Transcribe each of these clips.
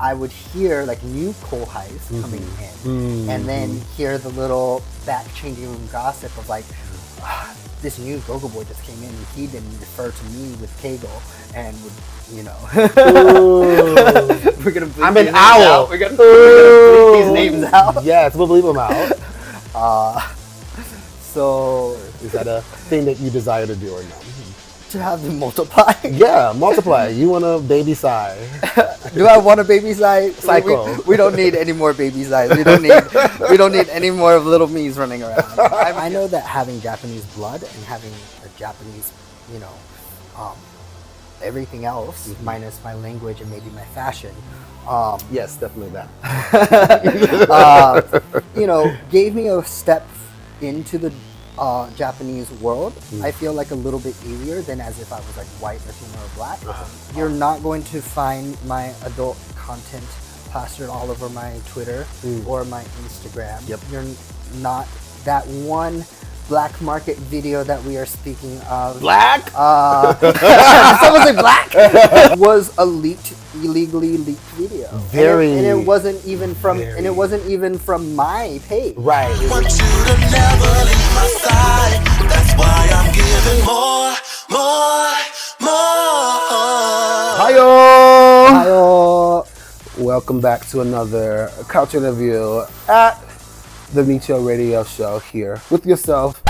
I would hear like new kohais coming in, and then hear the little back changing room gossip of like, this new GoGo boy just came in and he didn't refer to me with Keigo, and would, you know, we're gonna bleep I'm an these names owl. out. We're gonna bleep these names out. Yes, we'll bleep them out. So Is that a thing that you desire to do or no? to have them multiply. Yeah, multiply. You want a baby Sai. Do I want a baby size? Cycle. We don't need any more baby size. We don't need any more of little me's running around. I know that having Japanese blood and having a Japanese, you know, everything else minus my language and maybe my fashion. Yes, definitely that. You know, gave me a step into the Japanese world. I feel like a little bit easier than as if I was like white, Latino, or black. You're not going to find my adult content plastered all over my Twitter or my Instagram. Yep. You're not that one black market video that we are speaking of. Black? Someone say black? Was a illegally leaked video. Very. And it wasn't even from. Very. And it wasn't even from my page. Right. Want you to never leave my side. That's why I'm giving more. Hiyo! Ayo. Welcome back to another couch interview at the Micho Radio Show here with yourself.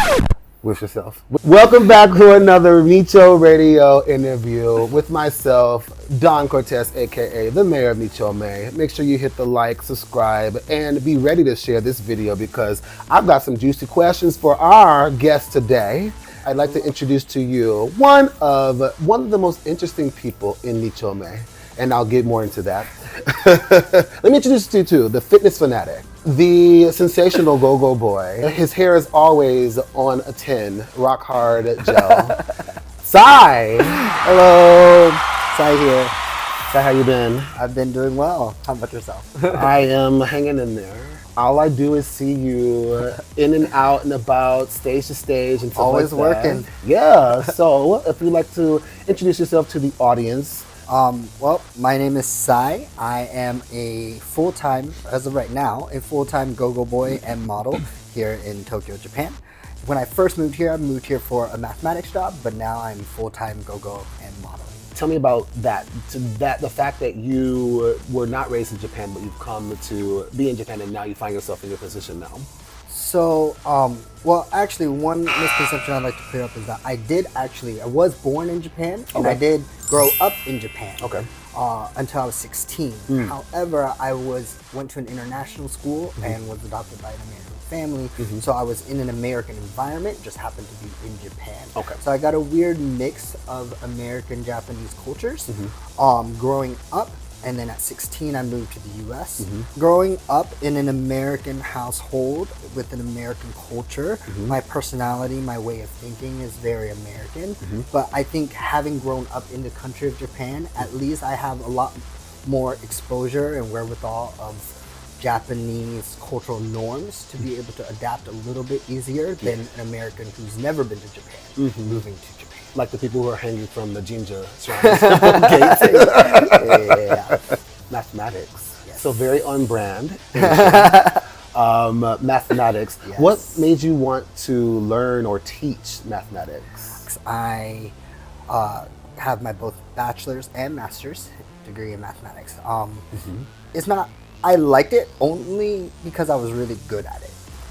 Welcome back to another Micho Radio interview with myself, Don Cortez, aka the Mayor of Micho May. Make sure you hit the like, subscribe, and be ready to share this video because I've got some juicy questions for our guest today. I'd like to introduce to you one of the most interesting people in Micho May, and I'll get more into that. Let me introduce you to the fitness fanatic, the sensational GoGo boy. His hair is always on a 10, rock hard gel. Sai! Hello. Sai here. Sai, how you been? I've been doing well. How about yourself? I am hanging in there. All I do is see you in and out and about, stage to stage and stuff Always like that. working. Yeah, so if you'd like to introduce yourself to the audience. Well, my name is Sai. I am a full-time, as of right now, a full-time GoGo boy and model here in Tokyo, Japan. When I first moved here, I moved here for a mathematics job, but now I'm full-time GoGo and modeling. Tell me about that. The fact that you were not raised in Japan, but you've come to be in Japan, and now you find yourself in your position now. So, well, actually, one misconception I'd like to clear up is that I was born in Japan, and I did grow up in Japan. Okay. Until I was 16. However, I went to an international school and was adopted by an American family, so I was in an American environment, just happened to be in Japan. Okay. So I got a weird mix of American Japanese cultures growing up. And then at 16, I moved to the US. Growing up in an American household with an American culture, my personality, my way of thinking is very American. But I think having grown up in the country of Japan, at least I have a lot more exposure and wherewithal of Japanese cultural norms to be able to adapt a little bit easier than an American who's never been to Japan moving to Japan. Like the people who are hanging from the Jinja shrines. Yeah. Mathematics. Yes. So very on brand. Mathematics. Yes. What made you want to learn or teach mathematics? I have my both bachelor's and master's degree in mathematics. It's not, I liked it only because I was really good at it.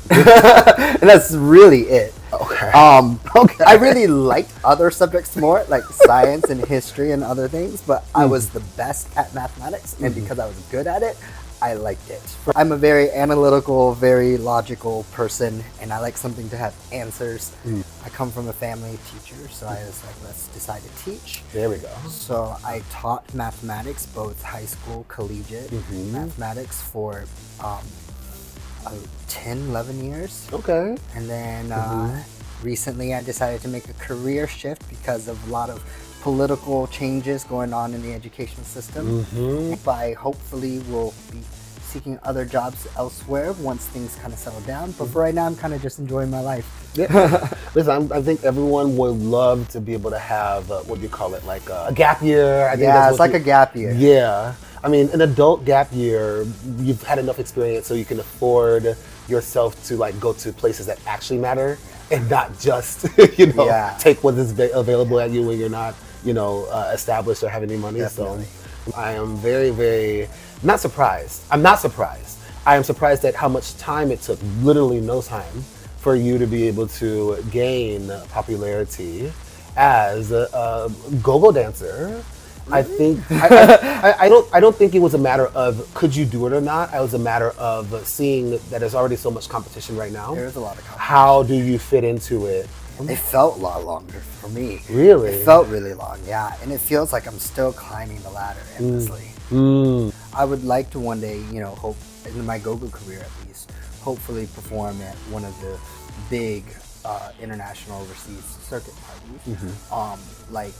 And that's really it. Okay. I really liked other subjects more, like science and history and other things, but I was the best at mathematics, and because I was good at it, I liked it. I'm a very analytical, very logical person, and I like something to have answers. I come from a family of teachers, so I was like, let's decide to teach. There we go. So I taught mathematics, both high school, collegiate mathematics for 10, 11 years. Okay. And then recently I decided to make a career shift because of a lot of political changes going on in the education system. But I hopefully will be seeking other jobs elsewhere once things kind of settle down. But for right now, I'm kind of just enjoying my life. Yeah. Listen, I think everyone would love to be able to have, what do you call it, like a gap year. I think Yeah, it's like a gap year. Yeah. I mean, an adult gap year, you've had enough experience so you can afford yourself to like go to places that actually matter and not just, take what is available at you when you're not, established or have any money. Definitely. So I am very, very not surprised. I'm not surprised. I am surprised at how much time it took, literally no time, for you to be able to gain popularity as a go-go dancer. I think I don't think it was a matter of could you do it or not. It was a matter of seeing that there's already so much competition right now. There's a lot of competition. How do you fit into it? It felt a lot longer for me. Really? It felt really long, yeah. And it feels like I'm still climbing the ladder endlessly. I would like to one day, hope in my go-go career at least, hopefully perform at one of the big international overseas circuit parties, like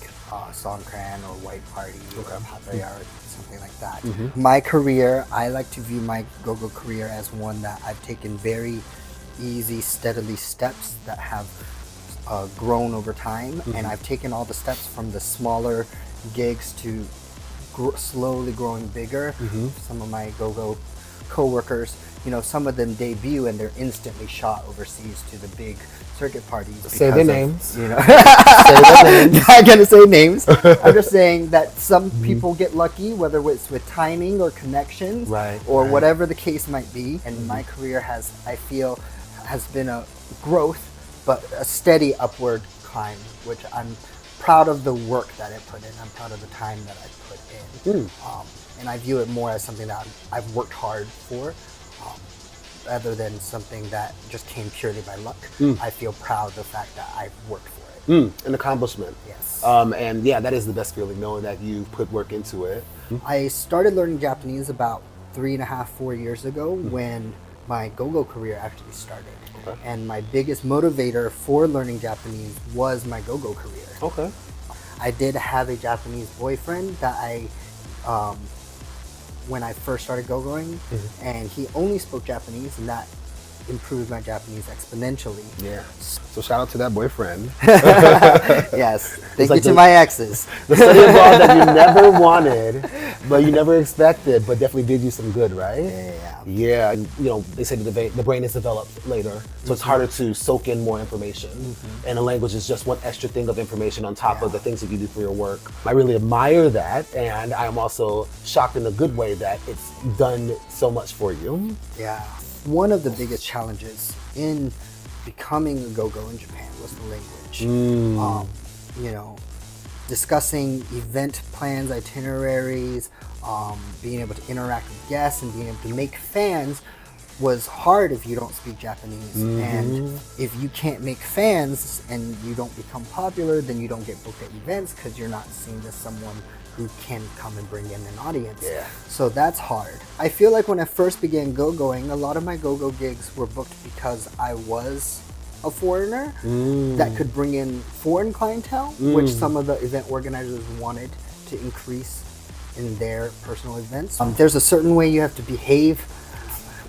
Songkran or White Party or Pattaya or something like that. My career, I like to view my go-go career as one that I've taken very easy, steadily steps that have grown over time, and I've taken all the steps from the smaller gigs to slowly growing bigger. Some of my go-go co-workers, some of them debut and they're instantly shot overseas to the big circuit parties. Say their names. Say their names. I'm gonna say names. I'm just saying that some people get lucky, whether it's with timing or connections, or whatever the case might be. And my career I feel, has been a growth, but a steady upward climb, which I'm proud of the work that I put in. I'm proud of the time that I put in. And I view it more as something that I've worked hard for, rather than something that just came purely by luck. I feel proud of the fact that I've worked for it. An accomplishment. Yes. And yeah, that is the best feeling, knowing that you put work into it. I started learning Japanese about 3.5, 4 years ago when my go-go career actually started. And my biggest motivator for learning Japanese was my go-go career. I did have a Japanese boyfriend that when I first started go-going, and he only spoke Japanese, and that improved my Japanese exponentially. Yeah. So shout out to that boyfriend. Yes. Thank you to my exes. The study abroad that you never wanted, but you never expected, but definitely did you some good, right? Yeah. And, they say that the brain is developed later, so it's harder to soak in more information. And a language is just one extra thing of information on top of the things that you do for your work. I really admire that, and I'm also shocked in a good way that it's done so much for you. Yeah. One of the biggest challenges in becoming a go-go in Japan was the language. Discussing event plans, itineraries, being able to interact with guests and being able to make fans was hard if you don't speak Japanese. And if you can't make fans and you don't become popular, then you don't get booked at events because you're not seen as someone who can come and bring in an audience. So that's hard. I feel like when I first began go-going, a lot of my go-go gigs were booked because I was a foreigner that could bring in foreign clientele, which some of the event organizers wanted to increase in their personal events. There's a certain way you have to behave,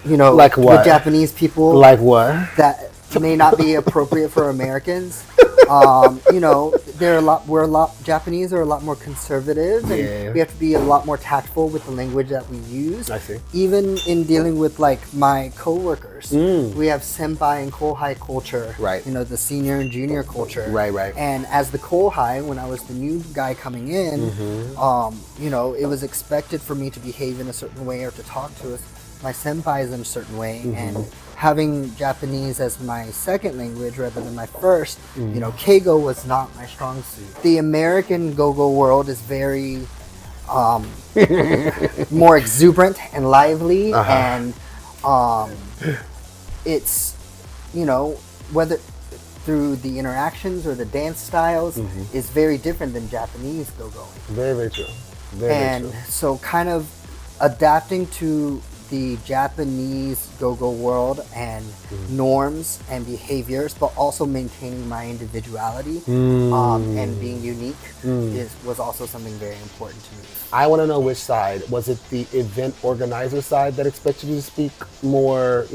like what? With Japanese people. Like what? That may not be appropriate for Americans. Japanese are a lot more conservative, and we have to be a lot more tactful with the language that we use. I see. Even in dealing with like my coworkers, we have senpai and kohai culture. Right. The senior and junior culture. Right. And as the kohai, when I was the new guy coming in, it was expected for me to behave in a certain way or to talk to my senpais in a certain way, and having Japanese as my second language rather than my first, Keigo was not my strong suit. The American go-go world is very more exuberant and lively, and it's, whether through the interactions or the dance styles is very different than Japanese go-going. Very, very true. Very true. So kind of adapting to the Japanese go-go world and norms and behaviors, but also maintaining my individuality and being unique was also something very important to me. I want to know which side. Was it the event organizer side that expected you to speak more,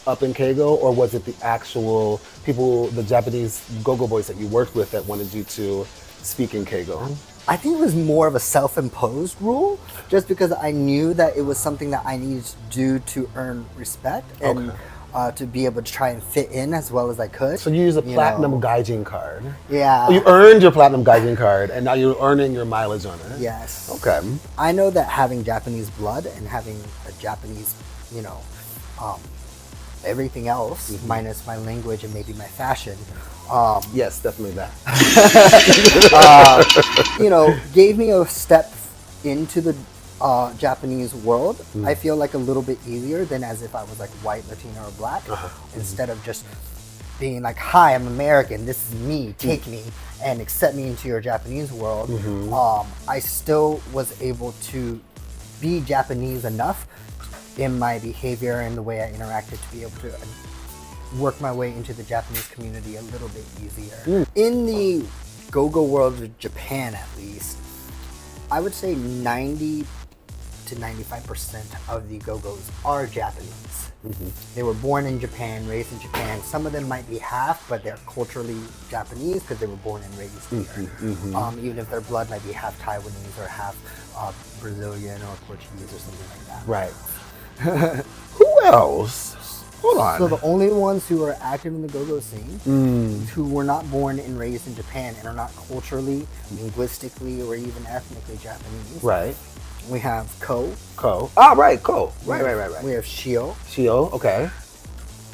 up in Keigo, or was it the actual people, the Japanese go-go boys that you worked with that wanted you to speak in Keigo? I think it was more of a self-imposed rule, just because I knew that it was something that I needed to do to earn respect and to be able to try and fit in as well as I could. So you use a platinum Gaijin card. Yeah. You earned your platinum Gaijin card, and now you're earning your mileage on it. Yes. Okay. I know that having Japanese blood and having a Japanese, everything else, minus my language and maybe my fashion, Yes, definitely that. gave me a step into the Japanese world. I feel like a little bit easier than as if I was like white, Latino, or black, instead of just being like, "Hi, I'm American. This is me. Take me and accept me into your Japanese world." I still was able to be Japanese enough in my behavior and the way I interacted to be able to work my way into the Japanese community a little bit easier. In the GoGo world of Japan, at least, I would say 90 to 95% of the GoGos are Japanese. They were born in Japan, raised in Japan. Some of them might be half, but they're culturally Japanese because they were born and raised here. Even if their blood might be half Taiwanese or half Brazilian or Portuguese or something like that. Right. Who else? Hold on. So the only ones who are active in the GoGo scene, who were not born and raised in Japan and are not culturally, linguistically, or even ethnically Japanese. Right. We have Ko. Ko. Ah, right. Ko. Right. We have Shio. Shio. Okay.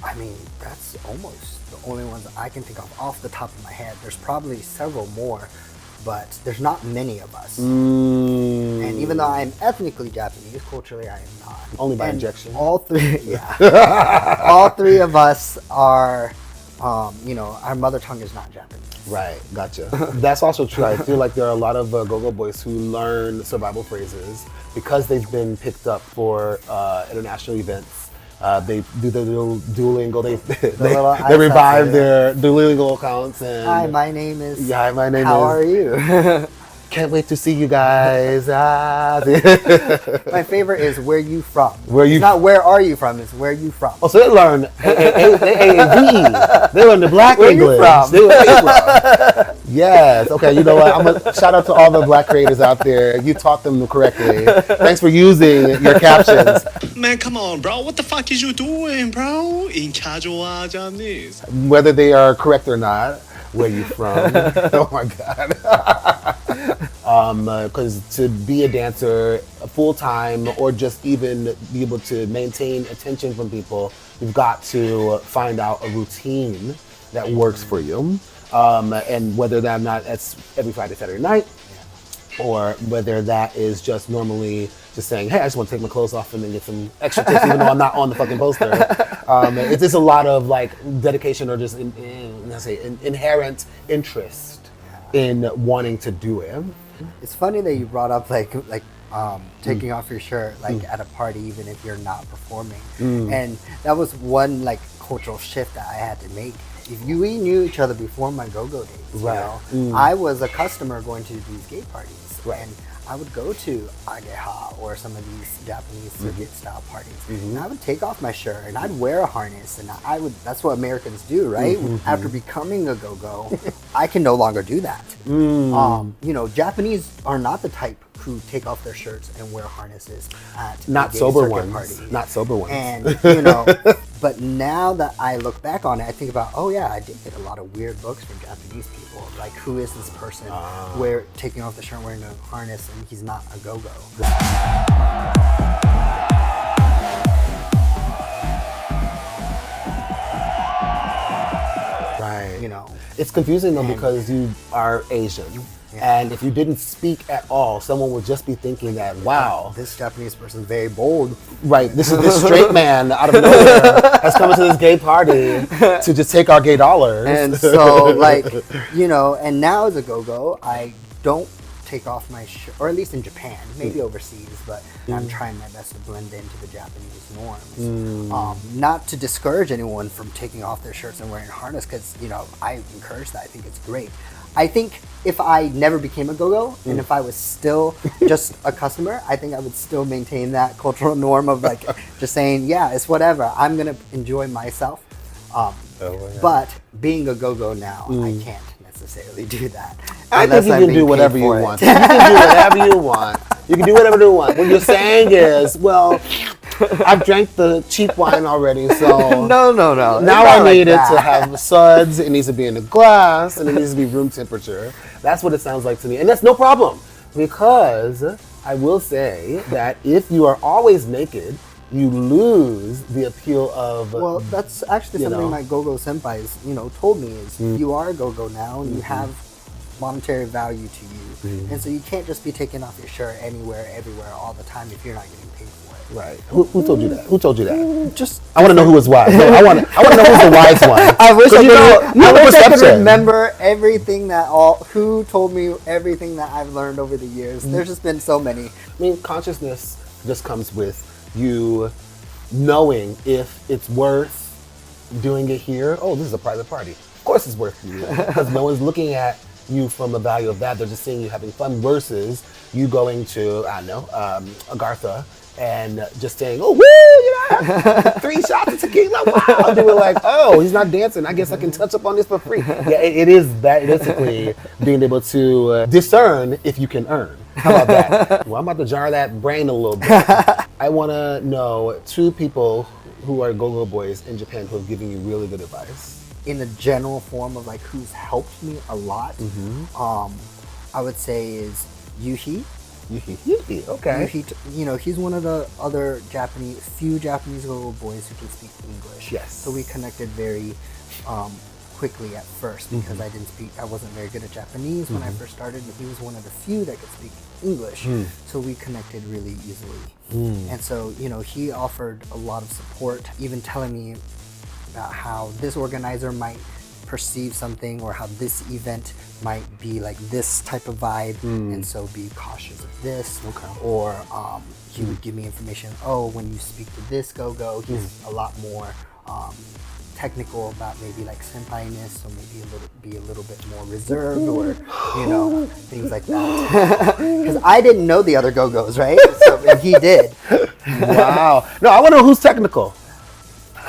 I mean, that's almost the only ones that I can think of off the top of my head. There's probably several more, but there's not many of us. And even though I'm ethnically Japanese, culturally I am not. Only by injection. All three, all three of us are, our mother tongue is not Japanese. Right, gotcha. That's also true. I feel like there are a lot of GoGo boys who learn survival phrases because they've been picked up for international events. They do the little Duolingo. They revive their Duolingo accounts. And Hi, my name is. Yeah, my name is. How are you? Can't wait to see you guys. My favorite is where you from. It's not where are you from, it's where you from. Oh, so they learn AAV. They learn the black where English. You from? Where you from? Yes. Okay, you know what? I'm going to shout out to all the black creators out there. You taught them correctly. Thanks for using your captions. Man, come on, bro. What the fuck is you doing, bro? In casual Japanese. Whether they are correct or not, where you from? Oh my God. Because to be a dancer full time or just even be able to maintain attention from people, you've got to find out a routine that works for you. And whether that or not that's every Friday, Saturday night, or whether that is just normally just saying, hey, I just want to take my clothes off and then get some extra tips, even though I'm not on the fucking poster. It's just a lot of like dedication or just inherent interest in wanting to do it. It's funny that you brought up taking off your shirt at a party, even if you're not performing. And that was one like cultural shift that I had to make. If we knew each other before my GoGo days, I was a customer going to these gay parties, and I would go to Ageha or some of these Japanese circuit style parties, and I would take off my shirt and I'd wear a harness, and that's what Americans do, right? After becoming a go-go, I can no longer do that. Japanese are not the type who take off their shirts and wear harnesses at not gay sober circuit ones. parties. Not sober ones. And but now that I look back on it, I think about, oh yeah, I did get a lot of weird looks from Japanese people. Like, who is this person taking off the shirt, wearing a harness, and he's not a go-go? Right. It's confusing though because you are Asian. And if you didn't speak at all, someone would just be thinking that, wow, this Japanese person is very bold. Right, this straight man out of nowhere has come to this gay party to just take our gay dollars. And so, and now as a go-go, I don't take off my shirt, or at least in Japan, maybe overseas, but I'm trying my best to blend into the Japanese norms. Not to discourage anyone from taking off their shirts and wearing a harness, because, I encourage that. I think it's great. I think if I never became a go-go and if I was still just a customer, I think I would still maintain that cultural norm of just saying, yeah, it's whatever. I'm going to enjoy myself. But being a go-go now, I can't necessarily do that. I think Unless you I'm can being do whatever paid you for it. want. You can do whatever you want. You can do whatever you want. What you're saying is, well, I've drank the cheap wine already, so No. now It's I not like need it that. to have suds. It needs to be in a glass, and it needs to be room temperature. That's what it sounds like to me, and that's no problem because I will say that if you are always naked, you lose the appeal of. Well, that's actually you something know. my go-go senpais, told me is you are a go-go now and you have monetary value to you. And so you can't just be taking off your shirt anywhere, everywhere, all the time if you're not getting paid for it. Right. Who told you that? Who told you that? Just I want to know who was wise. No, I want to know who's the wise one. I wish I you could, you I have a wish I could perception. remember everything who told me everything that I've learned over the years. There's just been so many. I mean, consciousness just comes with you knowing if it's worth doing it here. Oh, this is a private party. Of course it's worth it because no one's looking at you from the value of that. They're just seeing you having fun versus you going to, I don't know, Agartha and just saying, oh, woo, 3 shots of tequila, wow. And they were like, oh, he's not dancing. I guess I can touch up on this for free. Yeah, it is that basically being able to discern if you can earn. How about that? Well, I'm about to jar that brain a little bit. I want to know 2 people who are go-go boys in Japan who have given you really good advice. In a general form of like who's helped me a lot, I would say is Yuhi. Yuhi, okay. Yuhi, he's one of the other few Japanese go-go boys who can speak English. Yes. So we connected very quickly at first because I wasn't very good at Japanese when I first started, but he was one of the few that could speak English. So we connected really easily. And so, he offered a lot of support, even telling me about how this organizer might perceive something or how this event might be like this type of vibe, and so be cautious of this. Or he would give me information, when you speak to this go-go, he's a lot more technical about maybe like senpai-ness, so maybe be a little bit more reserved or things like that. Because I didn't know the other go-go's, right? So and he did. Wow. No, I want to know who's technical.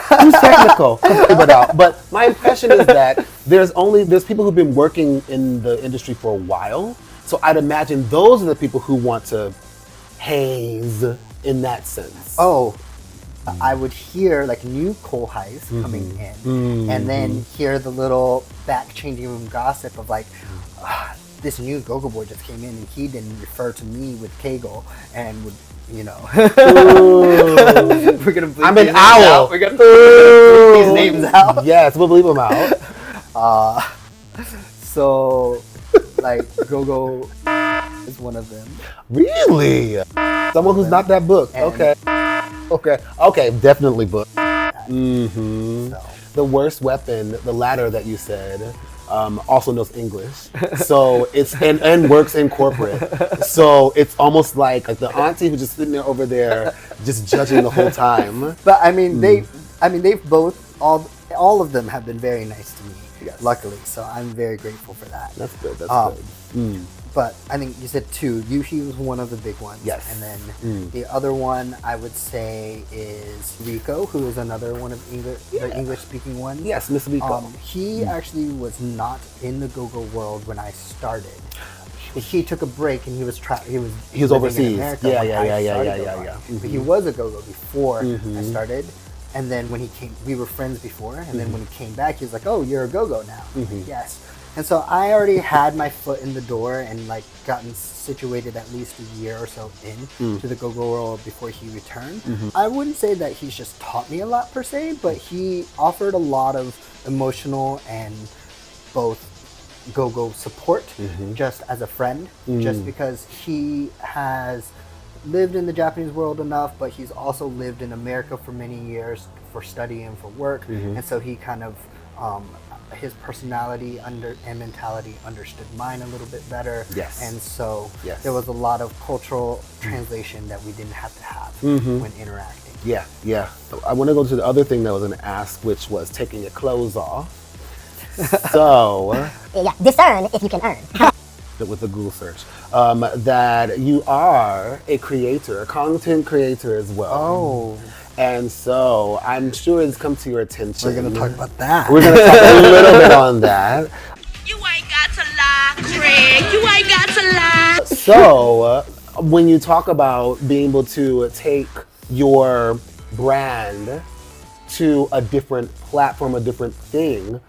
Who's technical? But my impression is that there's people who've been working in the industry for a while. So I'd imagine those are the people who want to haze in that sense. I would hear like new kohais coming in, and then hear the little back changing room gossip of like, this new go-go boy just came in and he didn't refer to me with Kegel and would, we're gonna bleep I'm an these names owl. out. We're gonna bleep these names out. Yes, we'll bleep them out. So, like, go-go is one of them. Really? Someone who's not that booked. And- Okay, definitely booked. So. The worst weapon, the latter that you said, also knows English. So it's and works in corporate. So it's almost like the auntie who's just sitting there over there just judging the whole time. But I mean, they've both all of them have been very nice to me. Yes. Luckily, so I'm very grateful for that. That's good. That's good. But I think you said 2. Yuhi was one of the big ones. Yes. And then the other one I would say is Rico, who is another one of the English-speaking ones. Yes, Miss Rico. He actually was not in the go-go world when I started. He took a break and he was living overseas. in America. Yeah, when yeah, I yeah, yeah, started yeah, go-go. yeah. But he was a go-go before I started. And then when he came, we were friends before. And then when he came back, he was like, "Oh, you're a go-go now." I'm like, yes. And so I already had my foot in the door and like gotten situated at least a year or so to the go-go world before he returned. I wouldn't say that he's just taught me a lot per se, but he offered a lot of emotional and both go-go support just as a friend, just because he has lived in the Japanese world enough, but he's also lived in America for many years for study and for work, and so he kind of his personality and mentality understood mine a little bit better. Yes. And so Yes. there was a lot of cultural translation that we didn't have to have when interacting. Yeah. I want to go to the other thing that was an ask, which was taking your clothes off. So, discern if you can earn. with the Google search, that you are a creator, a content creator as well. Oh. And so I'm sure it's come to your attention. We're going to talk about that. We're going to talk a little bit on that. You ain't got to lie. friend. You ain't got to lie. So, when you talk about being able to take your brand to a different platform, a different thing,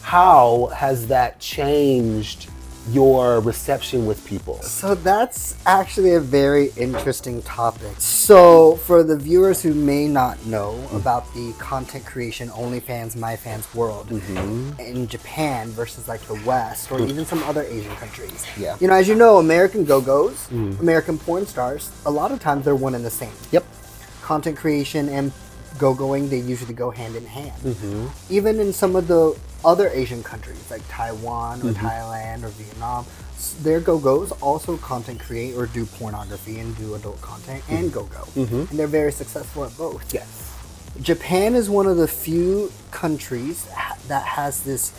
how has that changed your reception with people? So that's actually a very interesting topic. So for the viewers who may not know about the content creation OnlyFans, MyFans world in Japan versus like the West or even some other Asian countries. Yeah. You know, as you know, American go-go's, American porn stars, a lot of times they're one and the same. Yep. Content creation and go-going, they usually go hand in hand. Even in some of the other Asian countries like Taiwan or Thailand or Vietnam, their go-go's also content create or do pornography and do adult content and go-go. And they're very successful at both. Yes. Japan is one of the few countries that has this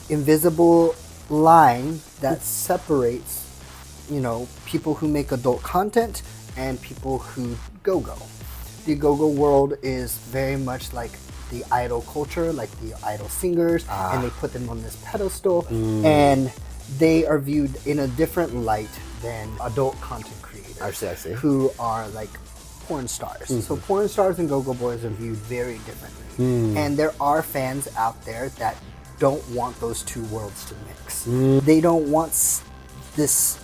invisible line that separates, you know, people who make adult content and people who go-go. The go-go world is very much like the idol culture, like the idol singers, and they put them on this pedestal, and they are viewed in a different light than adult content creators. I see. Who are like porn stars. So porn stars and go-go boys are viewed very differently. And there are fans out there that don't want those two worlds to mix. They don't want this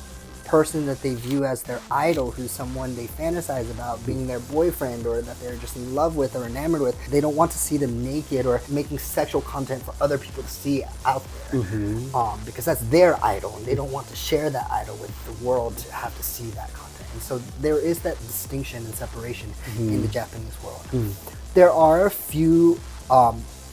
person that they view as their idol, who's someone they fantasize about being their boyfriend or that they're just in love with or enamored with. They don't want to see them naked or making sexual content for other people to see out there, because that's their idol, and they don't want to share that idol with the world to have to see that content. And so there is that distinction and separation in the Japanese world. There are a few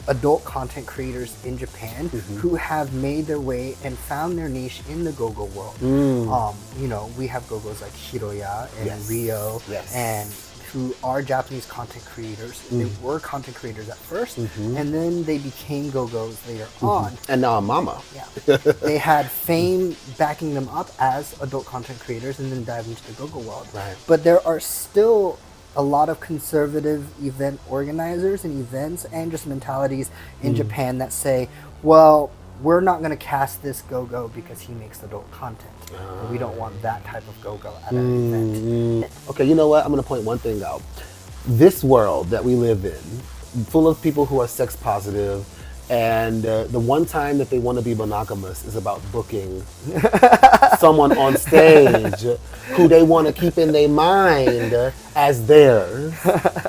adult content creators in Japan who have made their way and found their niche in the go-go world. You know, we have go-go's like Hiroya and Rio, and who are Japanese content creators. They were content creators at first, and then they became go-go's later on. And now I'm mama. Yeah, they had fame backing them up as adult content creators, and then dived into the go-go world. Right. But there are still a lot of conservative event organizers and events and just mentalities in Japan that say, well, we're not going to cast this go-go because he makes adult content. We don't want that type of go-go at an event. Okay, you know what? I'm going to point one thing out. This world that we live in, full of people who are sex positive, and the one time that they want to be monogamous is about booking someone on stage who they want to keep in their mind as theirs.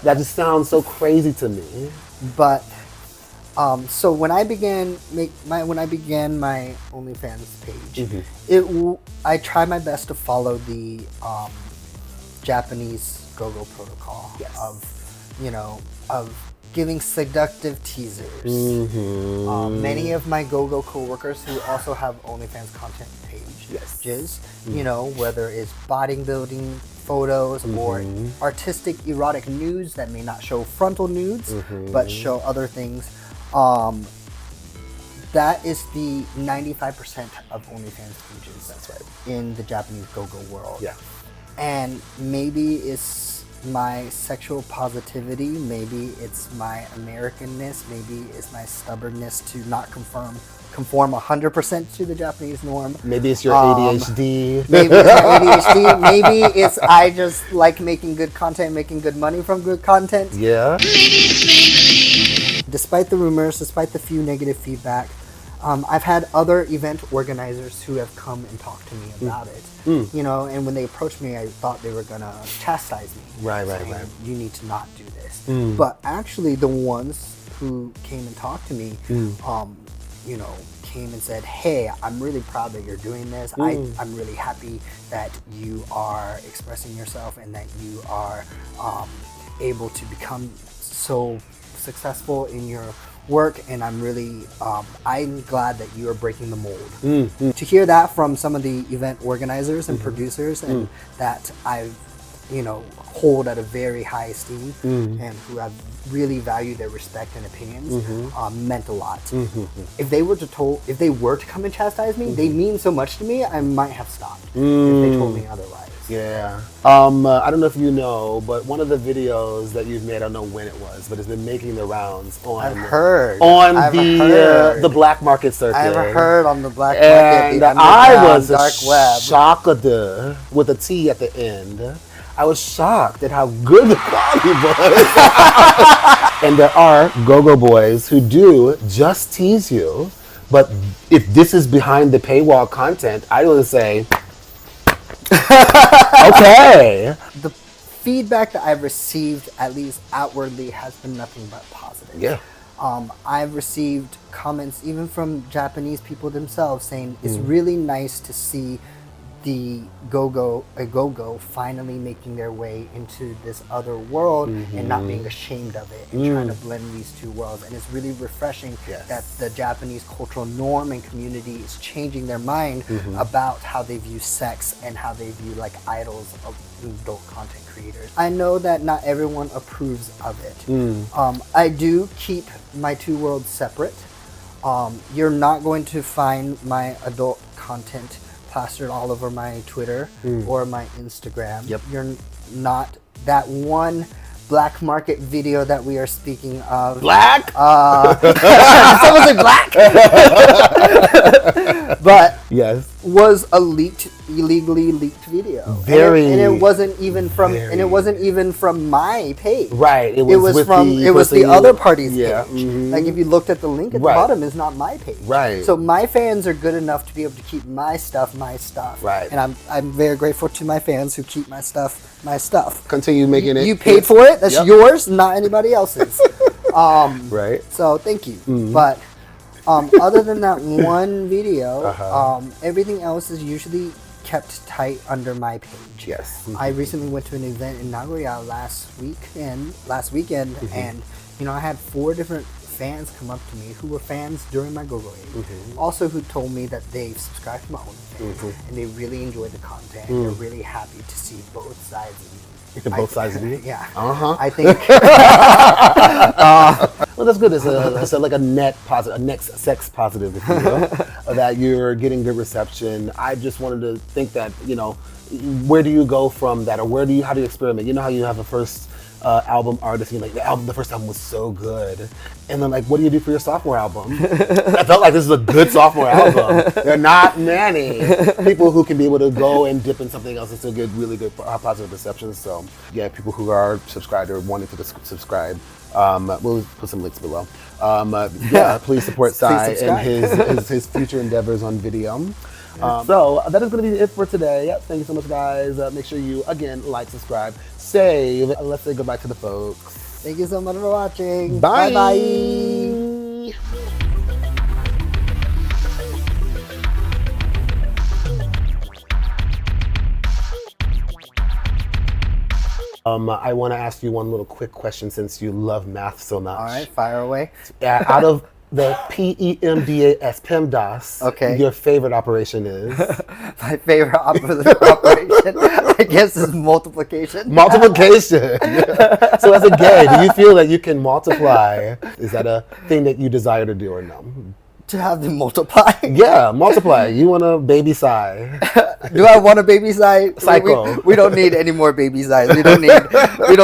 That just sounds so crazy to me. But so when I began my OnlyFans page, I tried my best to follow the Japanese go-go protocol of giving seductive teasers. Many of my go-go coworkers who also have OnlyFans content pages, you know, whether it's bodybuilding photos or artistic erotic nudes that may not show frontal nudes but show other things. That is the 95% of OnlyFans pages. That's right. In the Japanese go-go world. Yeah. And maybe it's my sexual positivity, maybe it's my Americanness, maybe it's my stubbornness to not conform 100% to the Japanese norm. Maybe it's your ADHD. Maybe it's my ADHD. Maybe it's I just like making good content, making good money from good content. Yeah. Despite the rumors, despite the few negative feedback, I've had other event organizers who have come and talked to me about it. You know, and when they approached me, I thought they were gonna chastise me. Right. You need to not do this. But actually, the ones who came and talked to me, you know, came and said, "Hey, I'm really proud that you're doing this. I'm really happy that you are expressing yourself and that you are able to become so successful in your work, and I'm really I'm glad that you are breaking the mold." To hear that from some of the event organizers and producers, and that I, you know, hold at a very high esteem, and who I really value their respect and opinions, meant a lot. If they were to come and chastise me, they mean so much to me. I might have stopped if they told me otherwise. Yeah. I don't know if you know, but one of the videos that you've made, I don't know when it was, but it's been making the rounds on. I've heard on I've the heard. The black market circuit. I've heard on the black market, And the I underground was dark web. shocked with a T at the end. I was shocked at how good the quality was. And there are GoGo boys who do just tease you, but if this is behind the paywall content, I would say, okay. The feedback that I've received, at least outwardly, has been nothing but positive. Yeah. I've received comments even from Japanese people themselves saying it's really nice to see the GoGo finally making their way into this other world and not being ashamed of it and trying to blend these two worlds. And it's really refreshing that the Japanese cultural norm and community is changing their mind about how they view sex and how they view like idols of adult content creators. I know that not everyone approves of it. I do keep my two worlds separate. You're not going to find my adult content plastered all over my Twitter or my Instagram. Yep. You're not that one black market video that we are speaking of. Black? Someone say black? But Yes. was a illegally leaked video. Very. And it wasn't even from very. and it wasn't even from my page. Right. It was with from the it was the person- other party's Yeah. page. Like if you looked at the link at the Right. bottom, it's not my page. Right. So my fans are good enough to be able to keep my stuff. Right. And I'm very grateful to my fans who keep my stuff. Continue making it. You paid for it. That's Yep. yours, not anybody else's. Right. So thank you. But other than that one video, everything else is usually kept tight under my page. Yes. I recently went to an event in Nagoya last weekend, and I had 4 different fans come up to me who were fans during my GoGo age. Also, who told me that they subscribed to my OnlyFans and they really enjoyed the content. And they're really happy to see both sides of me. Both sides of you? Yeah. Uh-huh. I think. Well, that's good. It's like a net positive, a next sex positive, if you will, that you're getting good reception. I just wanted to think that, where do you go from that, or how do you experiment? You know how you have a first album artist, and you're like, the first album was so good, and then like, what do you do for your sophomore album? I felt like this is a good sophomore album. There are not many people who can be able to go and dip in something else and still get really good positive reception. So yeah, people who are subscribed or wanting to subscribe, we'll put some links below. Please support Sai and his future endeavors on video. So that is going to be it for today. Thank you so much, guys. Make sure you, again, like, subscribe, save. Let's say goodbye to the folks. Thank you so much for watching. Bye. Bye-bye. I want to ask you one little quick question since you love math so much. All right, fire away. Out of the PEMDAS, Okay. your favorite operation is? My favorite operation, I guess, is multiplication. Multiplication. So as a gay, do you feel that you can multiply? Is that a thing that you desire to do or no? To have them multiply. Yeah, multiply. You want a baby Sai. Do I want a baby size? Psycho. We don't need any more baby size. We don't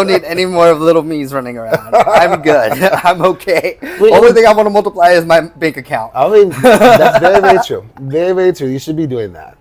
need any more of little me's running around. I'm good. I'm okay. Only thing I want to multiply is my bank account. I mean, that's very, very true. Very, very true. You should be doing that.